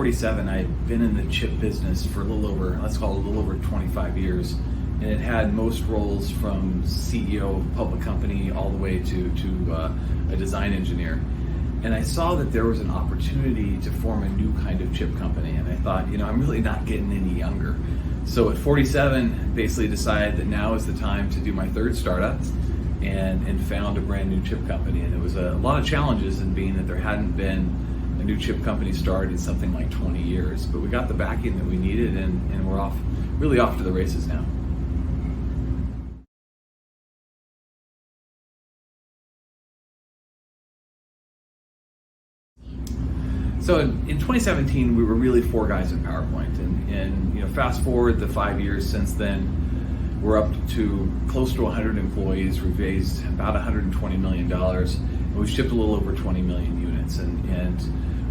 47, I had been in the chip business for let's call it a little over 25 years. And it had most roles from CEO of a public company all the way to a design engineer. And I saw that there was an opportunity to form a new kind of chip company. And I thought, I'm really not getting any younger. So at 47, basically decided that now is the time to do my third startup and found a brand new chip company. And it was a lot of challenges in being that there hadn't been a new chip company started in something like 20 years. But we got the backing that we needed, and we're really off to the races now. So in 2017, we were really 4 guys in PowerPoint, and fast forward the 5 years since then, we're up to close to 100 employees. We've raised about $120 million, and we've shipped a little over 20 million units, and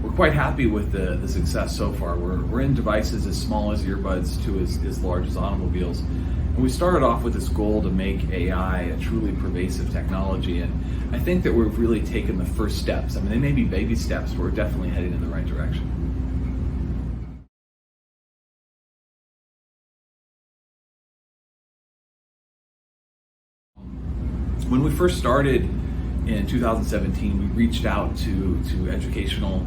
we're quite happy with the success so far. We're in devices as small as earbuds to as large as automobiles. And we started off with this goal to make AI a truly pervasive technology, and I think that we've really taken the first steps. I mean, they may be baby steps, but we're definitely heading in the right direction. When we first started in 2017, we reached out to educational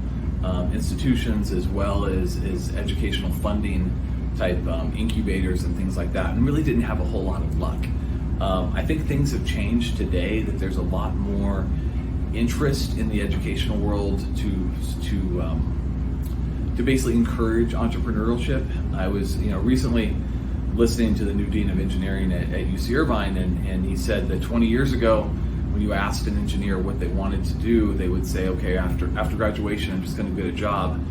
institutions as well as educational funding type incubators and things like that, and really didn't have a whole lot of luck. I think things have changed today, that there's a lot more interest in the educational world to basically encourage entrepreneurship. I was recently listening to the new Dean of Engineering at UC Irvine, and he said that 20 years ago, when you asked an engineer what they wanted to do, they would say, okay, after graduation, I'm just going to get a job.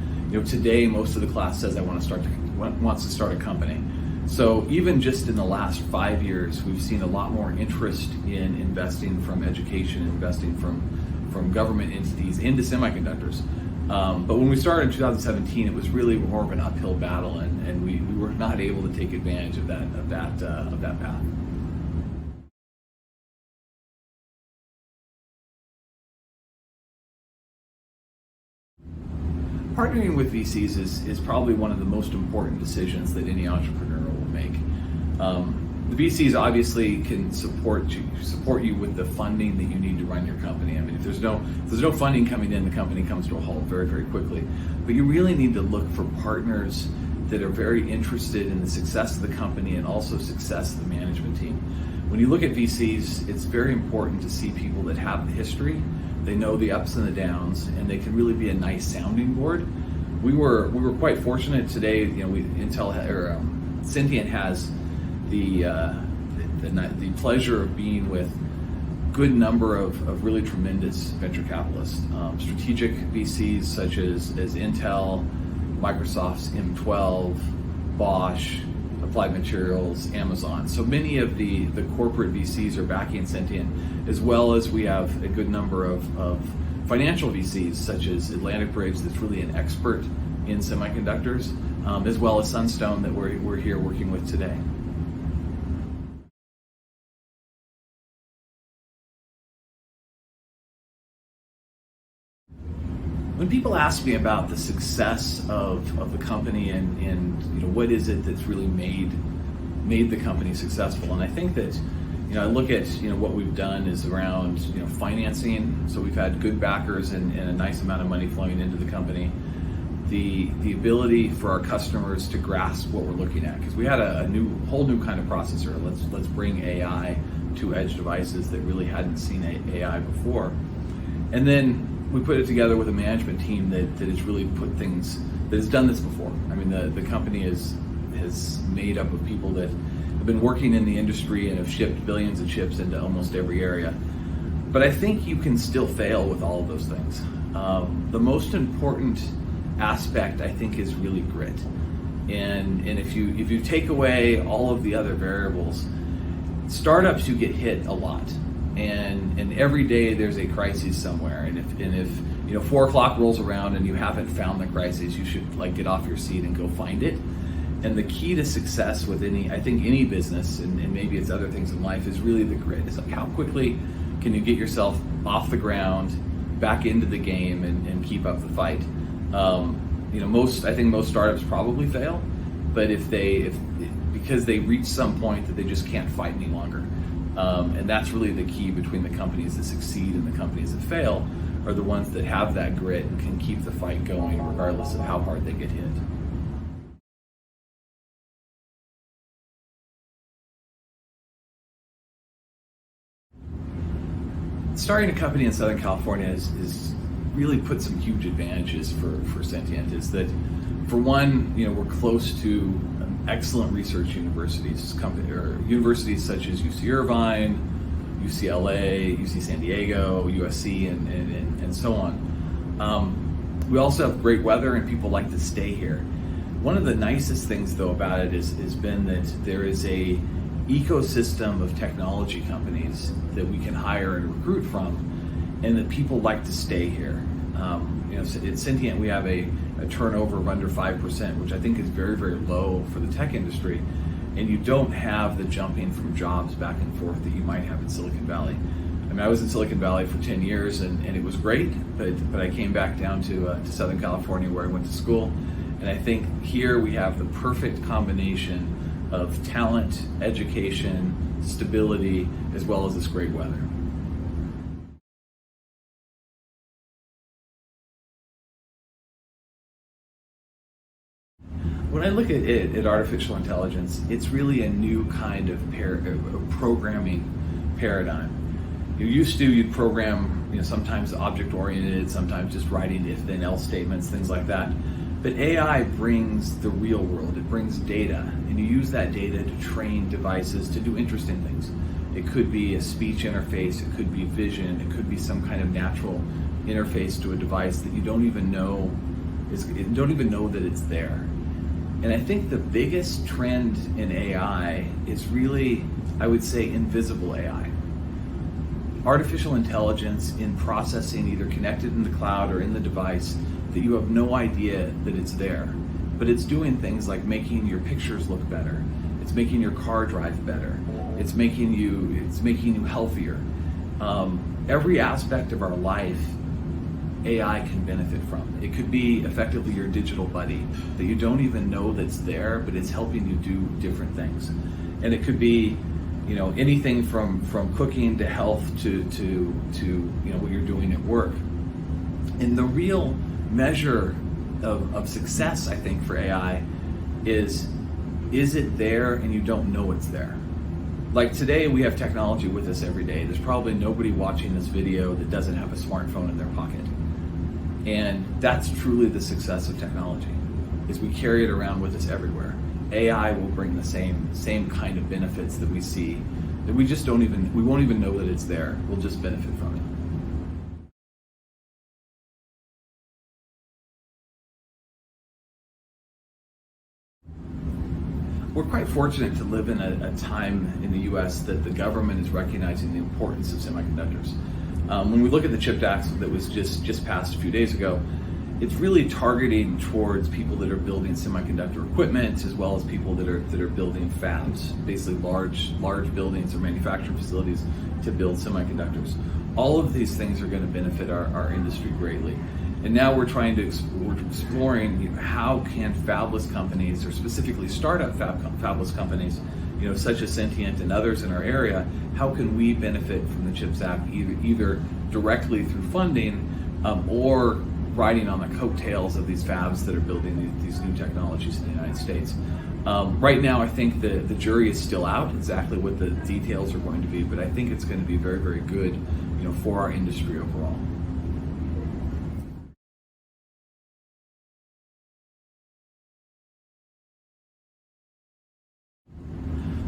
Today, most of the class says wants to start a company. So even just in the last 5 years, we've seen a lot more interest in investing from education, investing from government entities into semiconductors. But when we started in 2017, it was really more of an uphill battle, and we were not able to take advantage of that path. Partnering with VCs is probably one of the most important decisions that any entrepreneur will make. The VCs obviously can support you with the funding that you need to run your company. I mean, if there's no funding coming in, the company comes to a halt very, very quickly. But you really need to look for partners that are very interested in the success of the company and also success of the management team. When you look at VCs, it's very important to see people that have the history. They know the ups and the downs, and they can really be a nice sounding board. We were quite fortunate today. Syntiant has the pleasure of being with a good number of really tremendous venture capitalists, strategic VCs such as Intel, Microsoft's M12, Bosch, Applied Materials, Amazon. So many of the corporate VCs are backing Syntiant, as well as we have a good number of financial VCs such as Atlantic Bridge, that's really an expert in semiconductors, as well as Sunstone that we're here working with today. When people ask me about the success of the company and what is it that's really made the company successful, and I think that I look at what we've done is around financing. So we've had good backers and a nice amount of money flowing into the company. The ability for our customers to grasp what we're looking at, because we had a whole new kind of processor. Let's bring AI to edge devices that really hadn't seen AI before, and then we put it together with a management team that has really that has done this before. I mean, the company is made up of people that have been working in the industry and have shipped billions of chips into almost every area. But I think you can still fail with all of those things. The most important aspect, I think, is really grit. And if you take away all of the other variables, startups, you get hit a lot. And every day there's a crisis somewhere, and if 4 o'clock rolls around and you haven't found the crisis, you should get off your seat and go find it. And the key to success with any business, and maybe it's other things in life, is really the grit. It's how quickly can you get yourself off the ground, back into the game, and keep up the fight. I think most startups probably fail, but because they reach some point that they just can't fight any longer. And that's really the key between the companies that succeed and the companies that fail, are the ones that have that grit and can keep the fight going regardless of how hard they get hit. Starting a company in Southern California is really put some huge advantages for Syntiant. Is that, for one, we're close to excellent research universities, universities such as UC Irvine, UCLA, UC San Diego, USC, and so on. We also have great weather and people like to stay here. One of the nicest things though about it has been that there is a ecosystem of technology companies that we can hire and recruit from, and that people like to stay here. At Syntiant, we have a turnover of under 5%, which I think is very, very low for the tech industry. And you don't have the jumping from jobs back and forth that you might have in Silicon Valley. I mean, I was in Silicon Valley for 10 years and it was great, but I came back down to Southern California where I went to school. And I think here we have the perfect combination of talent, education, stability, as well as this great weather. When I look at artificial intelligence, it's really a new kind of programming paradigm. You'd program, sometimes object-oriented, sometimes just writing if-then else statements, things like that. But AI brings the real world. It brings data, and you use that data to train devices to do interesting things. It could be a speech interface, it could be vision, it could be some kind of natural interface to a device that you don't even know that it's there. And I think the biggest trend in AI is really, I would say, invisible AI. Artificial intelligence in processing, either connected in the cloud or in the device, that you have no idea that it's there. But it's doing things like making your pictures look better. It's making your car drive better. It's making you healthier. Every aspect of our life, AI can benefit from. It could be effectively your digital buddy that you don't even know that's there, but it's helping you do different things. And it could be, anything from cooking to health to what you're doing at work. And the real measure of success, I think, for AI is it there and you don't know it's there? Like today, we have technology with us every day. There's probably nobody watching this video that doesn't have a smartphone in their pocket. And that's truly the success of technology, is we carry it around with us everywhere. AI will bring the same kind of benefits that we see, that we won't even know that it's there. We'll just benefit from it. We're quite fortunate to live in a time in the US that the government is recognizing the importance of semiconductors. When we look at the CHIPS Act that was just passed a few days ago, it's really targeting towards people that are building semiconductor equipment, as well as people that are building fabs, basically large buildings or manufacturing facilities to build semiconductors. All of these things are going to benefit our industry greatly. And now we're exploring how can fabless companies, or specifically startup fabless companies, such as Syntiant and others in our area, how can we benefit from the CHIPS Act either directly through funding or riding on the coattails of these fabs that are building these new technologies in the United States. Right now, I think the jury is still out exactly what the details are going to be, but I think it's going to be very, very good, for our industry overall.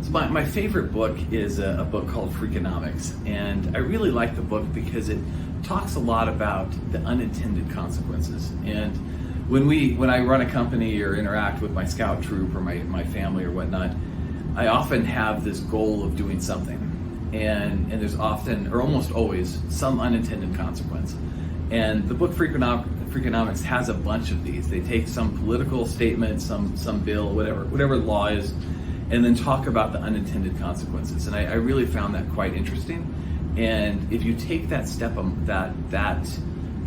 So my favorite book is a book called Freakonomics, and I really like the book because it talks a lot about the unintended consequences. And when I run a company or interact with my scout troop or my family or whatnot, I often have this goal of doing something, and there's often, or almost always, some unintended consequence. And the book Freakonomics has a bunch of these. They take some political statement, some bill, whatever the law is, and then talk about the unintended consequences. And I really found that quite interesting. And if you take that step, that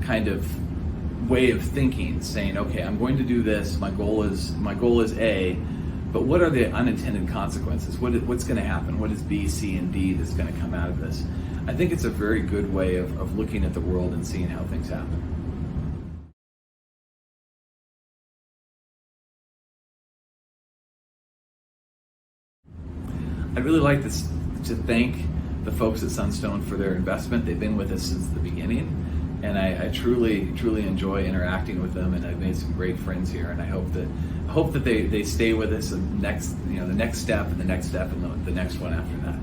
kind of way of thinking, saying, okay, I'm going to do this. My goal is A, but what are the unintended consequences? What's going to happen? What is B, C, and D that's going to come out of this? I think it's a very good way of looking at the world and seeing how things happen. I'd really like to thank the folks at Sunstone for their investment. They've been with us since the beginning, and I truly enjoy interacting with them, and I've made some great friends here, and I hope that they stay with us and the next step and the next step and the next one after that.